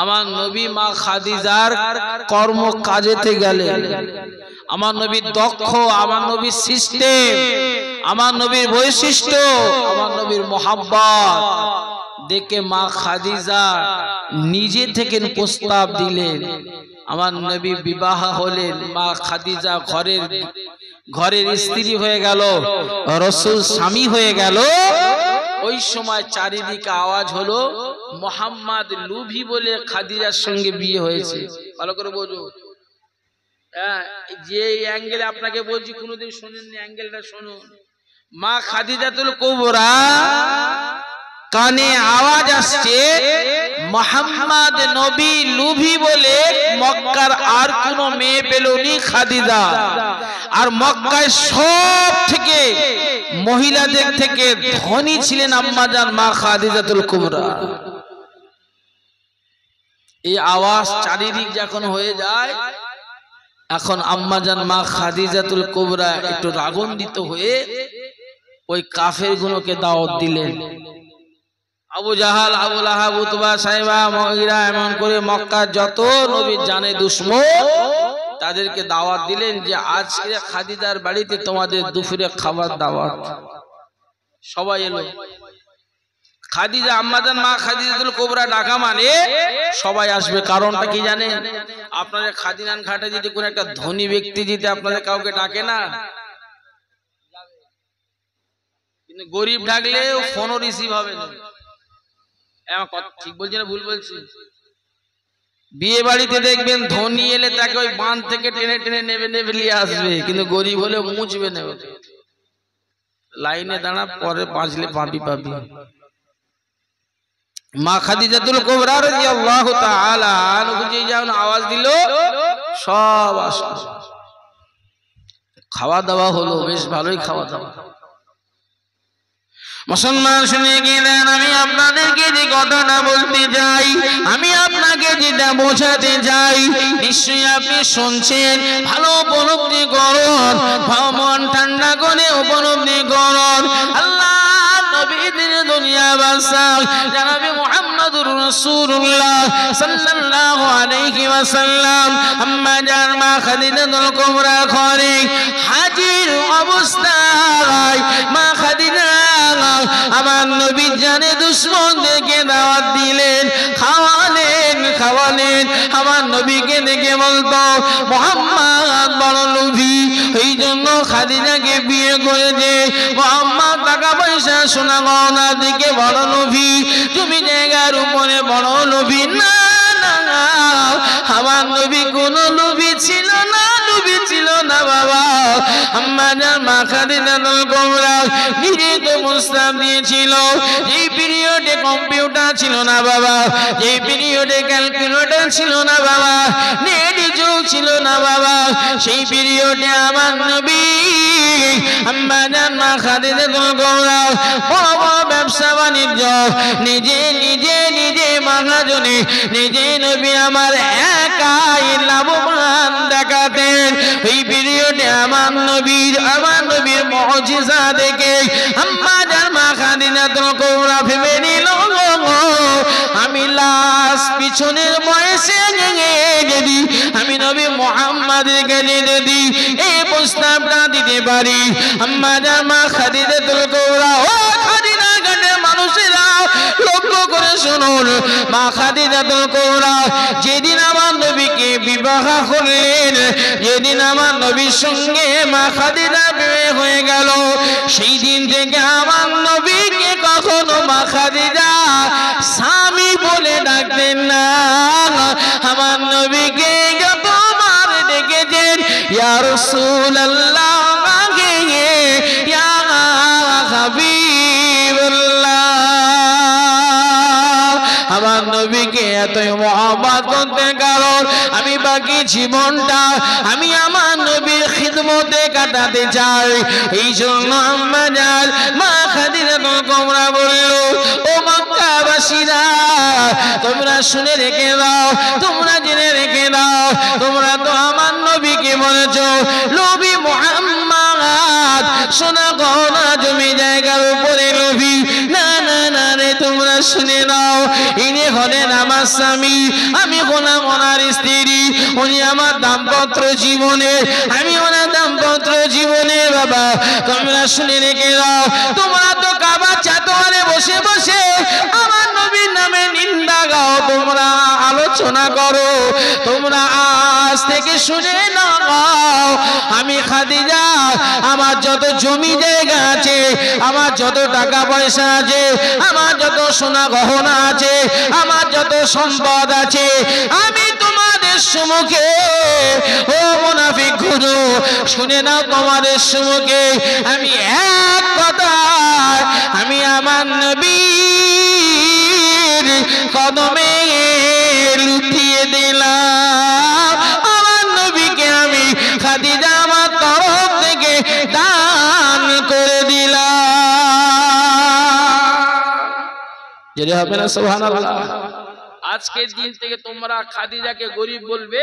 আমার নবী মা খাদিজার কর্ম কাজেতে গেলেন। আমার নবী দক্ষ, আমার নবীর সিস্টেম, আমার নবীর বৈশিষ্ট্য, আমার নবীর মোহাব্বত দেখে মা খাদিজা নিজে থেকে প্রস্তাব দিলেন। আমার নবী বিবাহ হলেন, মা খাদিজা ঘরের স্ত্রী হয়ে গেল, রাসূল স্বামী হয়ে গেল। ওই সময় চারিদিকে আওয়াজ হলো মোহাম্মদ লুভি বলে খাদিজার সঙ্গে বিয়ে হয়েছে। ভালো করে বোঝো, যে অ্যাঙ্গেলে আপনাকে বলছি কোনোদিন শোনেননি, অ্যাঙ্গেলটা শুনুন। মা খাদিজাতুল কুবরা কানে আওয়াজ আসছে মোহাম্মদ নবী লুভি বলে মক্কার আর কোন মেয়ে পেলনি খাদিজা। আর মক্কায় সব থেকে মহিলাদের থেকে ধনী ছিলেন আম্মাজান মা খাদিজাতুল কুবরা। এই আওয়াজ চারিদিক যখন হয়ে যায়, এখন আম্মাজান মা খাদিজাতুল কুবরা একটু রাগান্বিত হয়ে ওই কাফের গুলোকে দাওয়াত দিলেন। আবু জাহাল, আবু লাহাব, উতবা, সাইবা, মুগীরা, এমন করে মক্কার যত নবীর জানে দুশমন তাদেরকে দাওয়াত দিলেন যে আজকে খাদিজার বাড়িতে তোমাদের দুপুরে খাবার দাওয়াত। সবাই এলো। খাদিজা, আম্মাজান মা খাদিজাতুল কুবরা ডাকা মানে সবাই আসবে। কারণটা কি জানেন? আপনাদের খাদিনান ঘাটে যদি কোন একটা ধনী ব্যক্তি যদি আপনাদের কাউকে ডাকে না, কিন্তু গরিব ডাকলে ফোনও রিসিভ হবে না। ঠিক বলছি না ভুল বলছি? বিয়ে বাড়িতে দেখবেন ধনী এলে তাকে ওই বাঁধ থেকে টেনে টেনে নেবে নিয়ে আসবে, কিন্তু গরিব হলে মুছবে নেবে। লাইনে দাঁড়া, পরে বাঁচলে পাবি। মা খাদিজাতুল কুবরা রাদিয়াল্লাহু তাআলা আনহা যখন আওয়াজ দিল, সব আসলো। খাওয়া দাওয়া হলো, বেশ ভালোই খাওয়া দাওয়া। মুসলমান শুনে গেলেন, আমি আপনাদেরকে যে কথাটা বলতে চাই, আমি আপনাকে যেটা বোঝাতে চাই, নিশ্চয়ই আপনি শুনছেন। ভালো উপলব্ধি করুন, মন ঠান্ডা করে উপলব্ধি করুন। আল্লাহ নবীদের দুনিয়া বাদশাহ জনাবে মুহাম্মদুর রাসূলুল্লাহ সাল্লাল্লাহু আলাইহি ওয়াসাল্লাম আম্মা জান মা খাদিজাতুল কুবরা ঘরে হাজির অবস্থায় মা খাদিজা আমার নবী জানে দুশমনদেরকে দাওয়াত দিলেন, খাওয়ালেন। আমার নবীকে দেখে বলতো মুহাম্মদ বড় লোভী, এই জন্য খাদিজাকে বিয়ে করেছে। মুহাম্মদ টাকা পয়সা সোনা গয়না দিকে বড় লোভী, তুমি জায়গার উপরে বড় লোভী। না, আমার নবী কোন লোভী ছিল না বাবা। আম্মা জান মা খাদিজাতুল কুবরা নিজে তো প্রস্তাব দিয়েছিল। এই পিরিয়ডে কম্পিউটার ছিল না বাবা, এই পিরিয়ডে ক্যালকুলেটর ছিল না বাবা, নেট যুগ ছিল না বাবা। সেই পিরিয়ডে আমার নবী আম্মা জান মা খাদিজাতুল কুবরা বড় বড় ব্যবসা বাণিজ্য নিজে মহাজনে নিজে নবী আমার একাই লাভবান দেখাতেন। এই পিরিয়ডে আমার নবীর মুজিজা দেখে আম্মা জান মা খাদিজাতুল কুবরা ভেবে নিল, আমি লাস্ট পিছনের বয়সে যদি আমি নবী মুহাম্মাদের কাছে যদি এই প্রস্তাবটা দিতে পারি। আম্মা জান মা খাদিজাতুল কুবরা, ও খাদিজা ঘাটের মানুষেরা লক্ষ্য করে শুনুন, মা খাদিজাতুল কুবরা যেদিন আমার নবীকে বিবাহ করলেন, যেদিন আমার নবীর সঙ্গে মা খাদিজা বিয়ে হয়ে গেল, সেই দিন থেকে আমার নবীকে কখনো মা খাদিজা স্বামী বলে ডাকতেন না। আমার নবীকে যতবার ডেকেছেন ইয়া রাসূলুল্লাহ, ইয়া হাবিবাল্লাহ। আমার নবীকে এতই মহব্বত করতে কারণ আমি বাকি জীবনটা আমি আমার নবীর খিদমতে কাটাতে চাই। এই জন্য আম্মা জান মা খাদিজাতুল কুবরা বলল, ও মক্কাবাসীরা তোমরা শুনে রেখে দাও, তোমরা জেনে রেখে দাও, তোমরা তো আমার নবীকে বলেছ লোভী মুহাম্মদ, সোনা গহনা জমি জায়গার উপরে লোভী। না রে, তোমরা শুনে নাও, ইনি হলেন আমার স্বামী, আমি হলাম ওনার স্ত্রী, উনি আমার দাম্পত্য জীবনে, আমি ওনার দাম্পত্য জীবনে। বাবা তোমরা শুনে রেখে দাও, তোমরা তো কাবা চাতোয়ারে বসে বসে আমার নবীর নামে নিন্দা গাও, তোমরা আলোচনা করো, তোমরা আজ থেকে শুনে নাও, আমি খাদিজা আমার যত জমি জায়গা আছে, আমার যত টাকা পয়সা আছে, আমার যত সোনা গহনা আছে, আমার যত সম্পদ আছে, আমি তোমাদের সম্মুখে, ও মুনাফিক গুরু শুনে নাও, তোমাদের সম্মুখে আমি এক কথা, আমি আমার নবীর কদমে লুটিয়ে দিলাম, আমার নবীকে আমি খাদিজা আমার তরফ থেকে দান করে দিলাম। যদি হবে না সুবহানাল্লাহ। আজকের দিন থেকে তোমরা খাদিজাকে গরিব বলবে,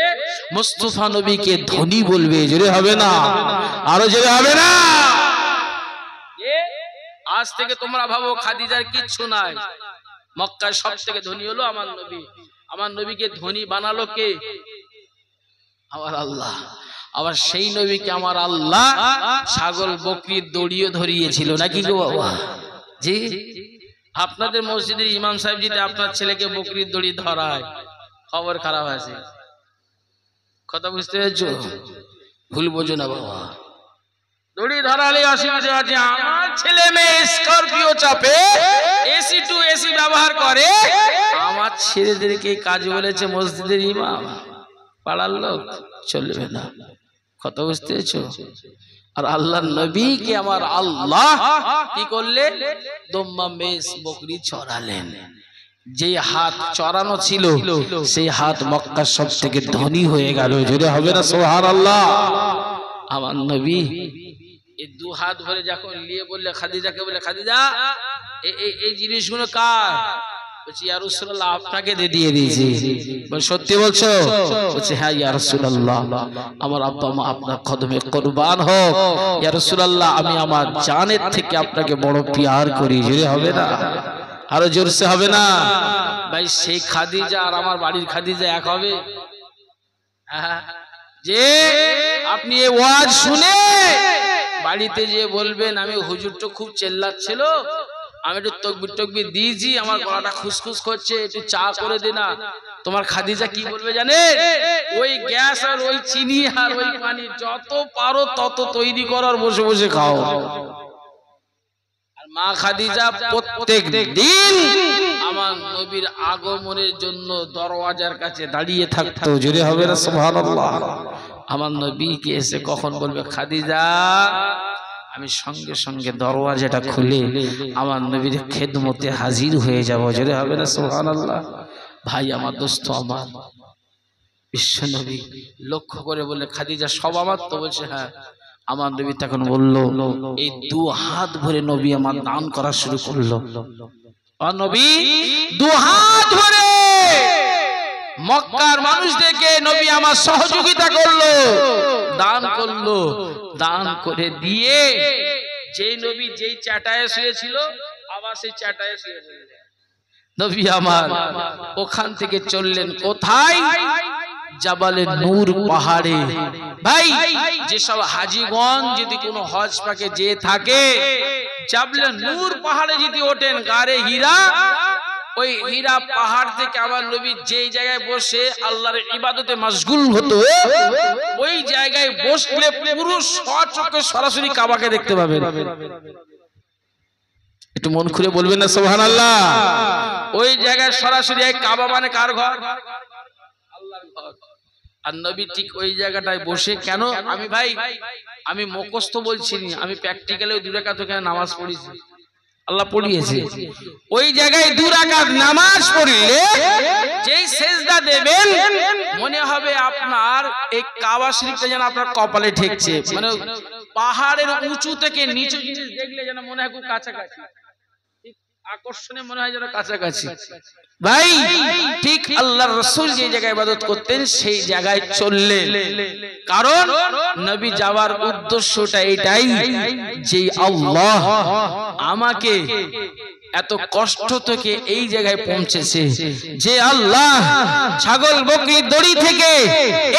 মুস্তাফা নবীকে ধনী বলবে। জোরে হবে না, আরো জোরে হবে না। আজ থেকে তোমরা ভাবো খাদিজার কিচ্ছু নাই, মক্কায় সবথেকে ধনী হলো আমার নবী। আমার নবীকে ধনী বানালো কে? আমার আল্লাহ। আবার সেই নবীকে আমার আল্লাহ ছাগল বকরির দড়িও ধরিয়েছিল নাকি গো বাবা? জি, আপনাদের মসজিদের ইমাম সাহেব যদি আপনার ছেলেকে বকরির দড়ি ধরায়, খবর খারাপ আছে। কথা বুঝতে পেরেছো? ভুল বোঝো না বাবা, দড়ি ধরালে অসুবিধা আছে। আমার ছেলে মেয়ে স্করপিও চাপে, এসি টু এসি ব্যবহার করে, আমার ছেলেদেরকে কাজ বলেছে মসজিদের ইমাম, পাড়ার লোক, চলবে না। কথা বুঝতে পেরেছো? আর আল্লাহর নবীকে আমার আল্লাহ কি করলেন? দম্মা মেষ বকরি চড়ালেন। যে হাত চড়ানো ছিল সেই হাত মক্কার সব থেকে ধনী হয়ে গেল। জোরে হবে না সুবহানাল্লাহ। আমার নবী এই দু হাত ভরে যখন নিয়ে বললে খাদিজাকে, বলে খাদিজা এই জিনিসগুলো কার? বলছি ইয়া রাসূলুল্লাহ আপনাকে দিয়ে দিয়েছি। বলে সত্যি বলছো? বলছে হ্যাঁ ইয়া রাসূলুল্লাহ, আমার আব্বা মা আপনার কদমে কুরবান হোক। ইয়া রাসূলুল্লাহ আমি আমার জানের থেকে আপনাকে বড় প্যার করি। জোরে হবে না, আরো জোরসে হবে না? ভাই সেই খাদিজা আর আমার বাড়ির খাদিজা এক হবে? যে আপনি এই ওয়াজ শুনে বাড়িতে যে বলবেন আমি হুজুরটা খুব চেল্লাচ্ছিল, আমি একটু তকবির দিয়েছি, আমার গলাটা খুসখুস করছে, একটু চা করে দে না। তোমার খাদিজা কি বলবে জানে? ওই গ্যাস আর ওই চিনি আর ওই পানি যত পারো তত তৈরি করার, বসে বসে খাও। আর মা খাদিজা প্রত্যেক দিন আমার নবীর আগমনের জন্য দরওয়াজার কাছে দাঁড়িয়ে থাকতো। জোরে হবে না সুবহানাল্লাহ। আমার নবীকে এসে কখন বলবে খাদিজা, আমি সঙ্গে সঙ্গে দরওয়াজাটা খুলে আমার নবীর খেদমতে হাজির হয়ে যাব। জোরে হবে না সুবহানাল্লাহ। ভাই আমার দোস্ত, আমার বিশ্ব নবী লক্ষ্য করে বলে খাদিজা সব আমার তো? বলছে হ্যাঁ। আমার নবী তখন বলল, এই দু হাত ভরে নবী আমার দান করা শুরু করলো। আর নবী দু হাত ভরে মক্কার মানুষদেরকে নবী আমার সহযোগিতা করলো, দান করলো। দান করে দিয়ে যেই নবী যেই চাটায় শুয়েছিল আবার সেই চাটায় শুয়ে পড়লেন। নবী আমার ওখান থেকে চললেন কোথায়? জাবালে নূর পাহাড়ে। ভাই যেসব হাজীগণ যদি কোনো হজ পাকে যে থাকে, জাবালে নূর পাহাড়ে যদি ওঠেন, গারে হীরা, ওই হীরা পাহাড় থেকে আমার নবী যেই জায়গায় বসে আল্লাহর ইবাদতে মশগুল হতো, ওই জায়গায় বসলে পুরো সচক্ষে সরাসরি কাবাকে দেখতে পাবেন। একটু মন খুলে বলবেন না সুবহানাল্লাহ। ওই জায়গায় সরাসরি কাবা মানে কার ঘর? আল্লাহর ঘর। আর নবী ঠিক ওই জায়গাটায় বসে, কেন আমি মুখস্থ বলছি না, আমি প্র্যাকটিক্যালি দুই রাকাত ওখানে নামাজ পড়েছি, আল্লাহ পড়িয়েছে। ওই জায়গায় 2 রাকাত নামাজ পড়লে যেই সেজদা দেবেন মনে হবে আপনার এই কাবা শরীফটা যেন আপনার কপালে ঠেকছে। মানে পাহাড়ের উঁচু থেকে নিচু জিনিস দেখলে যেন মনে হয় খুব কাছাকাছি, আকর্ষণে মনে হয় যেন কাছাকাছি। ভাই ঠিক আল্লাহর রাসূল যে জায়গায় ইবাদত করতেন সেই জায়গায় চললেন, কারণ নবী যাওয়ার উদ্দেশ্যটা এটাই যে আল্লাহ আমাকে এত কষ্ট থেকে এই জায়গায় পৌঁছেছে, যে আল্লাহ ছাগল বকরির দড়ি থেকে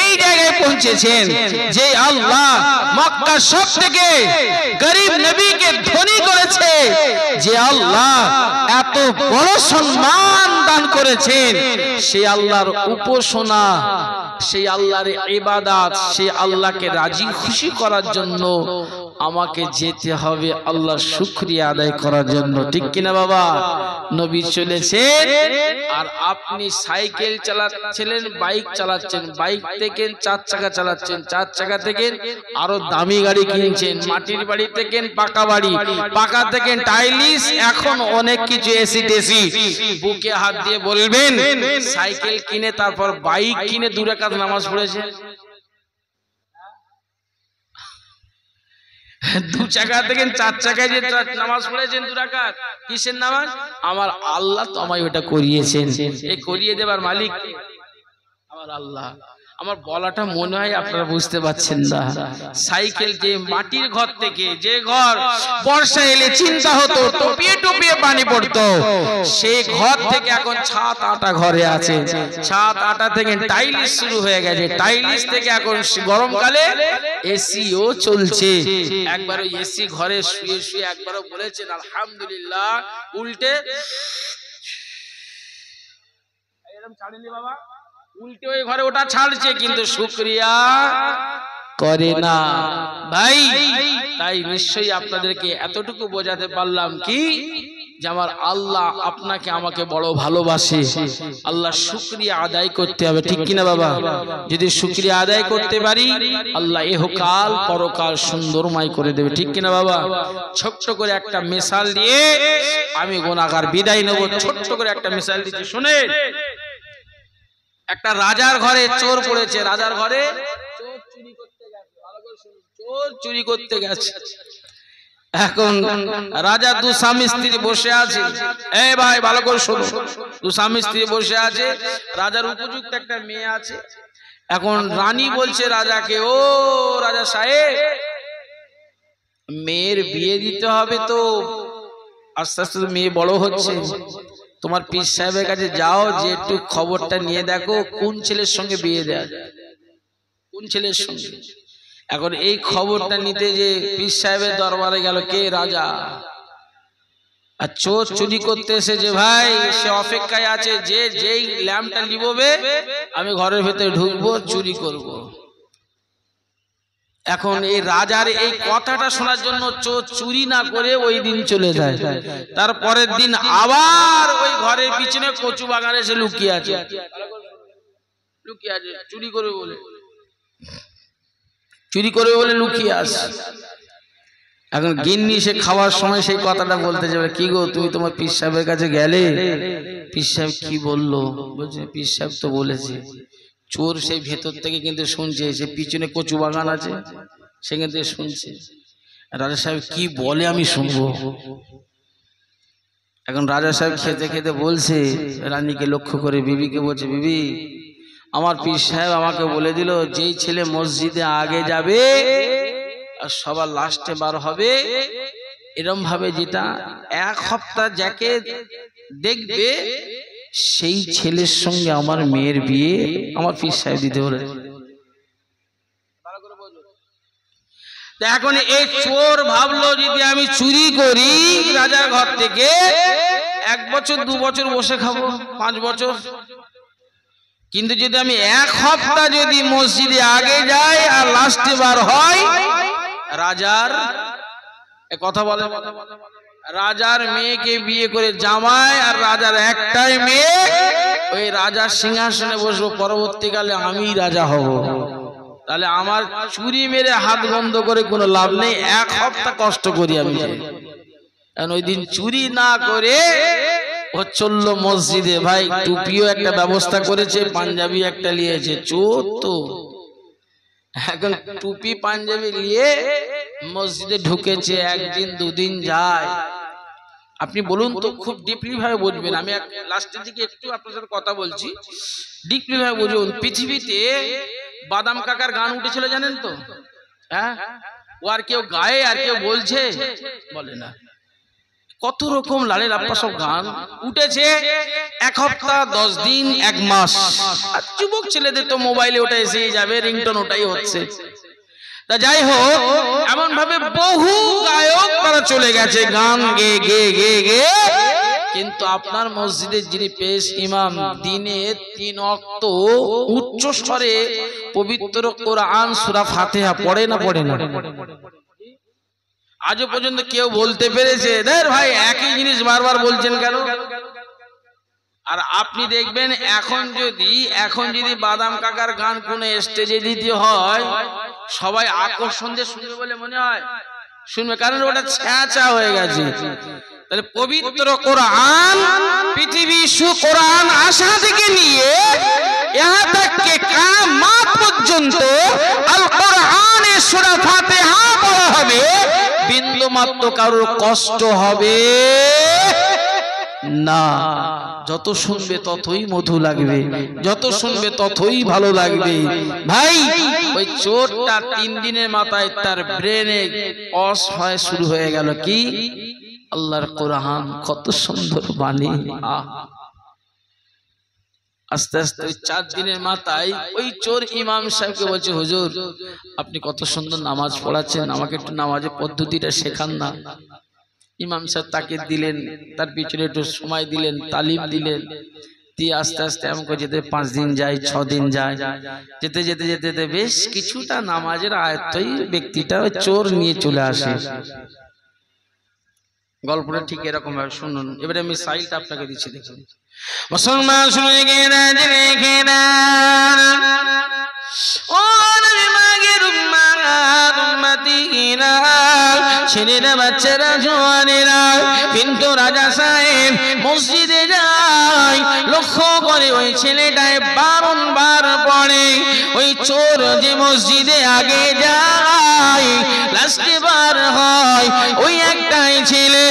এই জায়গায় পৌঁছেছেন, যে আল্লাহ মক্কা সব থেকে গরিব নবীকে ধনী করেছে, যে আল্লাহ এত বড় সম্মান দান করেছেন, সেই আল্লাহর উপাসনা, সেই আল্লাহর ইবাদত, সেই আল্লাহকে রাজি খুশি করার জন্য আমাকে যেতে হবে আল্লাহর শুকরিয়া আদায় করার জন্য। ঠিক কিনা বাবা? নবী চলেছেন আর আপনি সাইকেল চালাচ্ছিলেন, বাইক চালাচ্ছেন, বাইক থেকে 4 চাকা চালাচ্ছেন, 4 চাকা থেকে আরো দামি গাড়ি কিনছেন, মাটির বাড়ি থেকে পাকা বাড়ি, পাকা থেকে টাইলিশ, এখন অনেক কিছু এসি টেসি। বুকে হাত দিয়ে বলবেন সাইকেল কিনে তারপর বাইক কিনে 2 রাকাত নামাজ পড়েছে। 2 চাকা থেকে 4 চাকায় যে নামাজ পড়েছেন 2 রাকাত, কিসের নামাজ? আমার আল্লাহ তো আমায় ওটা করিয়েছেন। এই করিয়ে দেবার মালিক আমার আল্লাহ। আমার বলাটা মনে হয় আপনারা বুঝতে পারছেন না। সাইকেল যে মাটির ঘর থেকে, যে ঘর বর্ষা এলে চিন্তা হতো টপিয়ে টপিয়ে পানি পড়তো, সেই ঘর থেকে এখন ছাদ আটা ঘরে আছে, ছাদ আটা থেকে টাইলিশ শুরু হয়ে গেছে, টাইলিশ থেকে এখন গরমকালে এসিও চলছে। একবার ওই এসি ঘরে শুয়ে শুয়ে একবারও বলেছেন আলহামদুলিল্লাহ? উল্টে এরকম ছাড়েনি বাবা, উল্টে ওই ঘরে ওটা ছাড়ছে, কিন্তু শুকরিয়া করে না ভাই। তাই নিশ্চয়ই আপনাদেরকে এতটুকু বোঝাতে পারলাম কি, যে আমার আল্লাহ আপনাকে আমাকে বড় ভালোবাসে। আল্লাহ শুকরিয়া আদায় করতে হবে। ঠিক কিনা বাবা? যদি শুকরিয়া আদায় করতে পারি আল্লাহ ইহকাল পরকাল সুন্দরময় করে দেবে। ঠিক কিনা বাবা? ছোট্ট করে একটা মিসাল দিয়ে আমি গুনাহগার বিদায় নেব। ছোট্ট করে একটা মিসাল দিচ্ছি, শুনেন। একটা রাজার ঘরে চোর পড়েছে, রাজার ঘরে চোর চুরি করতে গেছে, ভালো করে শুনুন, চোর চুরি করতে গেছে। এখন রাজা 2 স্বামী স্ত্রী বসে আছে। এই ভাই ভালো করে শুনুন, 2 স্বামী স্ত্রী বসে আছে, রাজার উপযুক্ত একটা মেয়ে আছে। এখন রানী বলছে রাজাকে, ও রাজা সাহেব, মেয়ের বিয়ে দিতে হবে তো, আস্তে আস্তে মেয়ে বড় হচ্ছে, তোমার পীর সাহেবের কাছে যাও, যে একটু খবরটা নিয়ে দেখো কোন ছেলের সঙ্গে বিয়ে দেয়া যায়, কোন ছেলের সঙ্গে। এখন এই খবরটা নিতে যে পীর সাহেবের দরবারে গেল কে? রাজা। আর চোর চুরি করতে এসেছে ভাই, সে অপেক্ষায় আছে যে যেই ল্যাম্পটা লিববে আমি ঘরের ভেতরে ঢুকবো, চুরি করব। এখন এই রাজার এই কথাটা শোনার জন্য চোর চুরি না করে ওই দিন চলে যায়। তারপরের দিন আবার ওই ঘরের পিছনে কচু বাগানে এসে লুকিয়ে আছে, লুকিয়ে আছে, চুরি করবে বলে, চুরি করবে বলে লুকিয়ে আছে। এখন গিন্নি সে খাওয়ার সময় সেই কথাটা বলতে যাবে, কি গো তুমি তোমার পীর সাহেবের কাছে গেলে, পীর সাহেব কি বললো? বলছে পীর সাহেব তো বলেছে। চোর সেই ভেতর থেকে কিন্তু শুনছে, সে পিছনে কচু বাগান আছে সেখান থেকে শুনছে, রাজা সাহেব কি বলে আমি শুনবো। এখন রাজা সাহেব খেতে খেতে বলছে, রানীকে লক্ষ্য করে বিবিকে বলছে, বিবি আমার পীর সাহেব আমাকে বলে দিল যেই ছেলে মসজিদে আগে যাবে আর সবার লাস্টে বার হবে, এরকম ভাবে যেটা 1 সপ্তাহ যাকে দেখবে সেই ছেলের সঙ্গে আমার মেয়ের বিয়ে আমার পীর সাহেব দিতে বলে। এখন এই চোর ভাবলো যদি আমি চুরি করি রাজার ঘর থেকে 1 বছর 2 বছর বসে খাবো, 5 বছর, কিন্তু যদি আমি 1 সপ্তাহ যদি মসজিদে আগে যাই আর লাস্টে বার হয়, রাজার কথা বলে, রাজার মেয়েকে বিয়ে করে জামাই, আর রাজার একটাই মেয়ে, ওই রাজার সিংহাসনে বসবো, পরবর্তীকালে আমি রাজা হব। তাহলে আমার চুরি মেরে হাত বন্ধ করে কোনো লাভ নেই, 1 সপ্তাহ কষ্ট করি আমি। কারণ ওই দিন চুরি না করে ও চললো মসজিদে। ভাই টুপিও একটা ব্যবস্থা করেছে, পাঞ্জাবি একটা নিয়েছে, চোর তো। এখন টুপি পাঞ্জাবি নিয়ে মসজিদে ঢুকেছে, 1 দিন 2 দিন যায়। আপনি বলুন তো, খুব ডিপলি ভাবে বুঝবেন, আমি লাস্টের দিকে একটু আপনার সাথে কথা বলছি, ডিপলি ভাবে বুঝুন। পৃথিবীতে বাদাম কাকার গান উঠেছিল জানেন তো? হ্যাঁ, ও আর কেউ গায়ে আর কেউ বলছে? বলে না। কত রকম লালে লাপ্পা সব গান উঠেছে। এক সপ্তাহ 10 দিন 1 মাস, আর যুবক ছেলেদের তো মোবাইলে ওটা এসেই যাবে, রিংটোন ওটাই হচ্ছে। তা যাই হোক, এমন ভাবে বহু গায়ক তারা চলে গেছে গান গে গে গে গে, কিন্তু আপনার মসজিদের যিনি পেশ ইমাম দিনে 3 ওয়াক্ত উচ্চ স্বরে পবিত্র কোরআন সূরা ফাতিহা পড়ে না পড়ে না? আজও পর্যন্ত কেউ বলতে পেরেছে ধর ভাই একই জিনিস বারবার বলছেন কেন? আর আপনি দেখবেন এখন যদি বাদাম কাকার গান কোন স্টেজে দিতে হয়, সবাই আকর্ষণ দিয়ে শুনবে বলে মনে হয়, শুনবে, কারণ ওটা ছ্যাঁচা হয়ে গেছে। তাহলে পবিত্র কোরআন, পৃথিবী কোরআন আসা থেকে নিয়ে ইহা তক কে কিয়ামত পর্যন্ত আল কোরআনে সূরা ফাতিহা পড়া হবে, বিন্দু মাত্র কারোর কষ্ট হবে না। যত শুনবে ততই মধু লাগবে, যত শুনবে ততই ভালো লাগবে। ভাই ওই চোরটা 3 দিনের মাথায় তার ব্রেনে অস হয় শুরু হয়ে গেল কি আল্লাহর কোরআন, কত সুন্দর বাণী। আস্তে আস্তে ওই 4 দিনের মাথায় ওই চোর ইমাম সাহেবকে বলছে, হুজুর আপনি কত সুন্দর নামাজ পড়াচ্ছেন, আমাকে একটু নামাজের পদ্ধতিটা শেখান না। ইমাম সাহেব তাকে দিলেন, তার পিছনে একটু সময় দিলেন, তালিম দিলেন, দিয়ে আস্তে আস্তে এমন করে যেতে 5 দিন যায়, 6 দিন যায়, যেতে যেতে যেতে যেতে বেশ কিছুটা নামাজের আয়ত্তই ব্যক্তিটা ওই চোর নিয়ে চলে আসে। গল্পটা ঠিক এরকম ভাবে শুনুন, এবারে আমি সাইলটা আপনাকে দিচ্ছি, দেখুন। মুসলমান শুনে গেনা দেখে না, ও নবী মাগের উম্মাত উম্মতিনা, ছেলেরা বাচ্চারা জওয়ানেরা, কিন্তু রাজা সাহেব মসজিদে যায়, লক্ষ্য করে ওই ছেলেটায় বারংবার পড়ে। ওই চোর যে মসজিদে আগে যায়, লাস্টে বার হয়, ওই একটাই ছেলে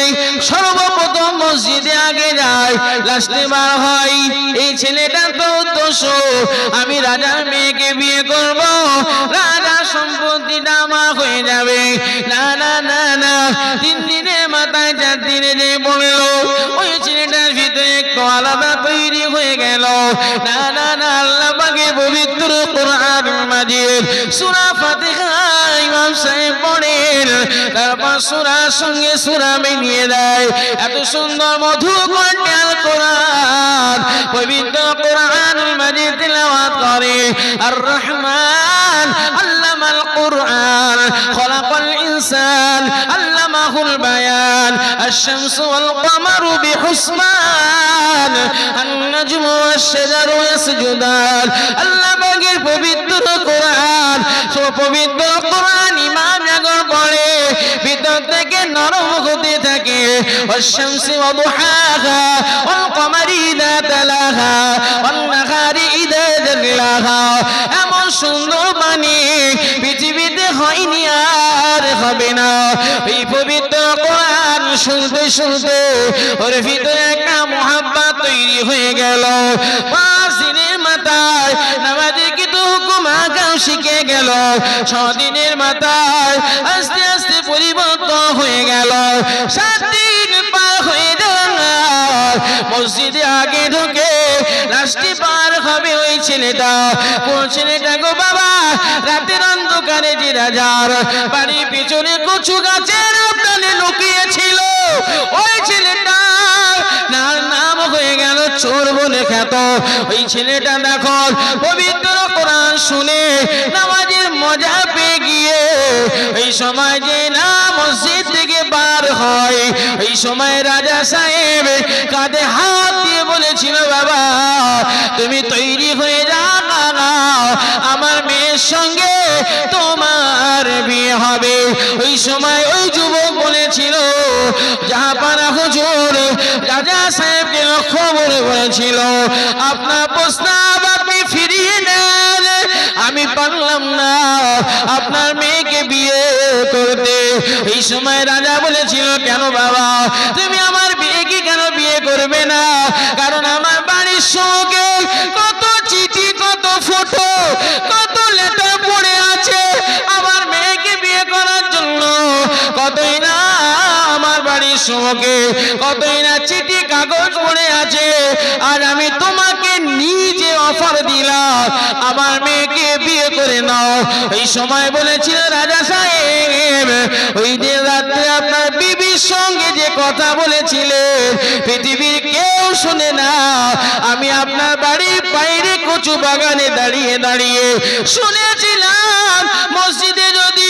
সর্বপ্রথম মসজিদে আগে যায়, লাস্টে বার হয়। এই ছেলেটা তো দোষ, আমি রাজার মেয়েকে বিয়ে করব, রাজা সম্পত্তিটা আমার হয়ে যাবে। না না না না, 3 দিনের মাথায় 4 দিনে যে বললো, ওই ছেলেটার ভিতরে একটু আলাদা তৈরি হয়ে গেল। না না না, আল্লাহ পাকের পবিত্র কোরআন মাজিদ সূরা ফাতিহা ইমাম সাহেব পড়েন, তারপর সূরার সঙ্গে সূরা মিলিয়ে দেয়। এত সুন্দর মধুকর কোরআন, পবিত্র কোরআন মাজিদ তিলাওয়াত করে। আর রহমান আল্লামাল কোরআন, খলাকাল ইনসান আল্লামাহুল বায়ান, আশ-শামসু ওয়াল কমারু বিহুসবান, আন-নাজমু ওয়াশ-শাজারু ইয়াসজুদান। আল্লাহ পাকের পবিত্র কোরআন, পবিত্র কোরআন ইমাম যখন পড়ে ভিতর থেকে নরম হতে থাকে। ওয়াশ-শামসি ওয়া দুহাহা ওয়াল কমারি ইযা তালাহা ওয়ান নাহারি ইযা জাল্লাহা। এমন সুন্দর বাণী পৃথিবীতে হয়নি আর হবে না। এই পবিত্র কোরআন শুনতে শুনতে ওর ভিতরে একটা মোহাব্বত তৈরি হয়ে গেল। 5 দিনের মাথায় নামাজের কিন্তু হুকুম আগাম শিখে গেল। 6 দিনের মাথায় আস্তে আস্তে পরিবর্তন হয়ে গেল। 7 দিন পার হয়ে গেল, মসজিদে আগে ঢুকে লাস্টে পার হবে ওই ছেলেটা। কোন ছেলেটা গো বাবা? রাতের অন্ধকারে যে রাজার বাড়ির পিছনে কচু গাছের ডালে লুকিয়েছিল, ওই ছেলেটা নাম হয়ে গেল চোর বলে খ্যাত। ওই ছেলেটা দেখো পবিত্র কোরআন শুনে নামাজের মজা পেয়ে গিয়ে এই সময় যে না মসজিদ থেকে বার হয়, এই সময় রাজা সাহেব কাঁধে হাত দিয়ে বলেছিল, বাবা তুমি তৈরি হয়ে যাও, আমার মেয়ের সঙ্গে তোমার বিয়ে হবে। ওই সময় ওই যুবক বলেছিল, জাহাপানা হুজুর, রাজা সাহেবকে লক্ষ্য করে বলেছিল, আপনার প্রস্তাব আপনি ফিরিয়ে নেন, আমি পারলাম না আপনার মেয়েকে বিয়ে করতে। এই সময় রাজা বলেছিল, কেন বাবা তুমি আমার মেয়েকে কেন বিয়ে করবে না? কারণ আমার বাড়ির সঙ্গে কত চিঠি, কত ফটো, কত লেটার পড়ে আছে আমার মেয়েকে বিয়ে করার জন্য। কতই না আমার বাড়ি বাড়ির সম্মুখে কতই না চিঠি কাগজ পড়ে আছে, আর আমি তোমাকে নিজে অফার দিলাম আমার মেয়েকে বিয়ে করে নাও। এই সময় বলেছিল রাজা সাহেব, ওই দিন রাত্রে আপনার বিবির সঙ্গে যে কথা বলেছিলেন পৃথিবীর কেউ শুনে না। আমি আপনার বাড়ির বাইরে কচু বাগানে দাঁড়িয়ে দাঁড়িয়ে শুনেছিলাম মসজিদে যদি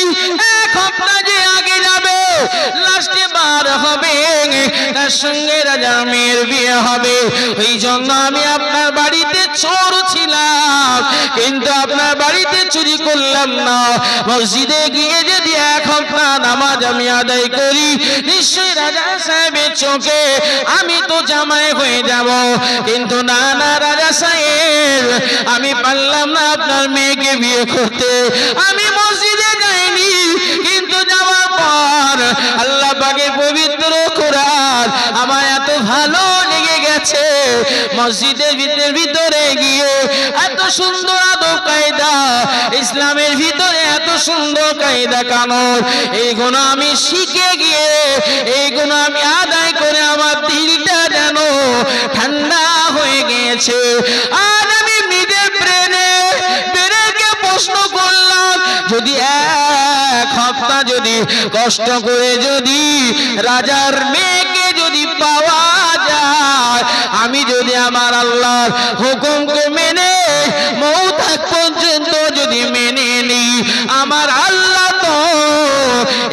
এক সপ্তাহ যে আগে যাবে লাস্টে বার হবে তার সঙ্গে রাজা মেয়ের বিয়ে হবে। এই জন্য আমি আপনার বাড়িতে চোর ছিলাম, কিন্তু আপনার বাড়িতে চুরি করলাম না। মসজিদে গিয়ে যদি এক সপ্তাহ নামাজ আমি আদায় করি নিশ্চয়ই রাজা সাহেবের চোখে আমি তো জামাই হয়ে যাব। কিন্তু না না রাজা সাহেব, আমি পারলাম না আপনার মেয়েকে বিয়ে করতে। আমি মসজিদে যাইনি, কিন্তু যাওয়ার পর আল্লাহ পাকের পবিত্র কোরআন আমার এত ভালো লেগে গেছে। মসজিদের ভিতরে গিয়ে এত সুন্দর আদব কায়দা, ইসলামের ভিতরে এত সুন্দর কায়দা কানুন, এইগুলো আমি শিখে গিয়ে এইগুলো আমি আদায় করে আমার দিলটা যেন ঠান্ডা হয়ে গিয়েছে। আর আমি নিজের ব্রেনকে প্রশ্ন করলাম, যদি এক সপ্তাহ যদি কষ্ট করে যদি রাজার মেয়েকে যদি পাওয়া যায়, আমি যদি আমার আল্লাহর হুকুমকে মেনে মৌত পর্যন্ত যদি মেনে নিই, আমার আল্লাহ তো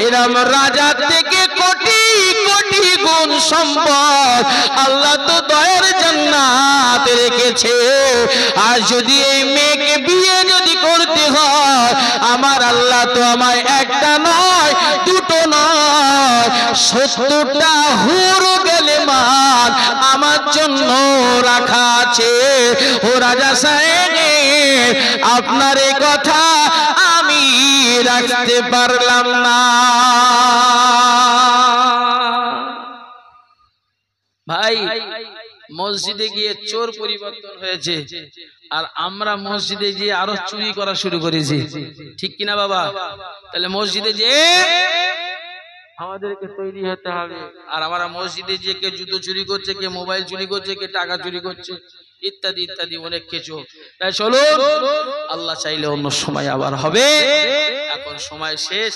এরম রাজার থেকে কোটি কোটি গুণ সম্পদ আল্লাহ তো দয়ার জান্নাত রেখেছে। আর যদি এই মেয়েকে বিয়ে যদি করতে হয়, আমার আল্লাহ তো আমার একটা নয় দুটো নয় 70টা হুর গেলে মান আমার জন্য রাখা আছে। ও রাজা সাহেব, আপনার এই কথা আমি রাখতে পারলাম না। ভাই, মসজিদে গিয়ে চোর পরিবর্তন হয়েছে, আর আমরা মসজিদে গিয়ে আরো চুরি করা শুরু করেছি, ঠিক কিনা বাবা? তাহলে মসজিদে যে আমাদেরকে তৈরি হতে হবে। আর আমরা মসজিদে যে কে জুতো চুরি করছে, কে মোবাইল চুরি করছে, কে টাকা চুরি করছে, ইত্যাদি ইত্যাদি অনেক কিছু। তাই চলো, আল্লাহ চাইলে অন্য সময় আবার হবে, এখন সময় শেষ।